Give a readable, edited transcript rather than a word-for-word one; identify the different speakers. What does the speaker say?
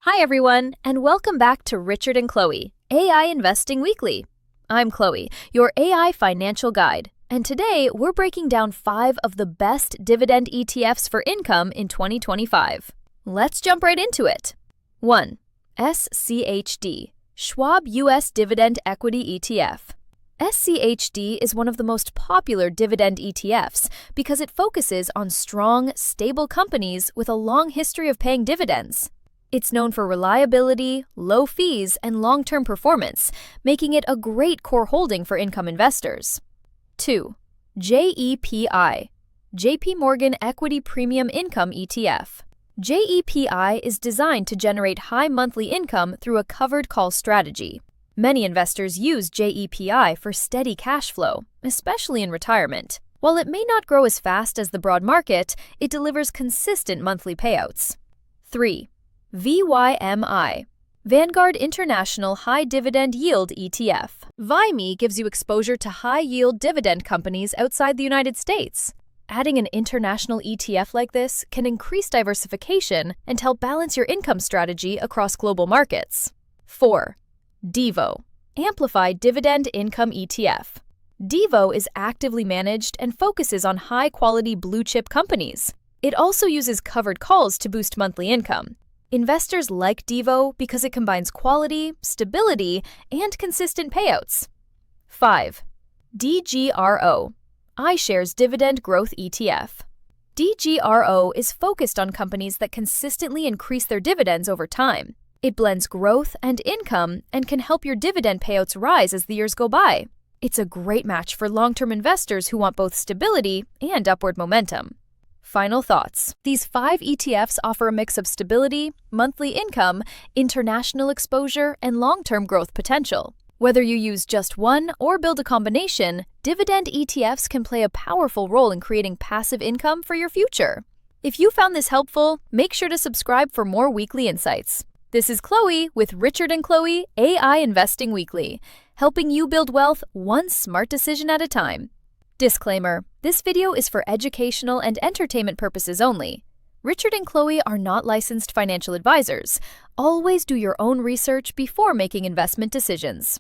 Speaker 1: Hi everyone, and welcome back to Richard and Chloe, AI Investing Weekly. I'm Chloe, your AI financial guide, and today we're breaking down 5 of the best dividend ETFs for income in 2025. Let's jump right into it. 1. SCHD, Schwab U.S. Dividend Equity ETF. SCHD is one of the most popular dividend ETFs because it focuses on strong, stable companies with a long history of paying dividends. It's known for reliability, low fees, and long-term performance, making it a great core holding for income investors. 2. JEPI, JP Morgan Equity Premium Income ETF. JEPI is designed to generate high monthly income through a covered call strategy. Many investors use JEPI for steady cash flow, especially in retirement. While it may not grow as fast as the broad market, it delivers consistent monthly payouts. 3. VYMI, Vanguard International High-Dividend Yield ETF. VYMI gives you exposure to high-yield dividend companies outside the United States. Adding an international ETF like this can increase diversification and help balance your income strategy across global markets. 4. DIVO, Amplified Dividend Income ETF. DIVO is actively managed and focuses on high-quality blue-chip companies. It also uses covered calls to boost monthly income. Investors like DIVO because it combines quality, stability, and consistent payouts. 5. DGRO, iShares Dividend Growth ETF. DGRO is focused on companies that consistently increase their dividends over time. It blends growth and income and can help your dividend payouts rise as the years go by. It's a great match for long-term investors who want both stability and upward momentum. Final thoughts. These 5 ETFs offer a mix of stability, monthly income, international exposure, and long-term growth potential. Whether you use just one or build a combination, dividend ETFs can play a powerful role in creating passive income for your future. If you found this helpful, make sure to subscribe for more weekly insights. This is Chloe with Richard and Chloe AI Investing Weekly, helping you build wealth one smart decision at a time. Disclaimer: this video is for educational and entertainment purposes only. Richard and Chloe are not licensed financial advisors. Always do your own research before making investment decisions.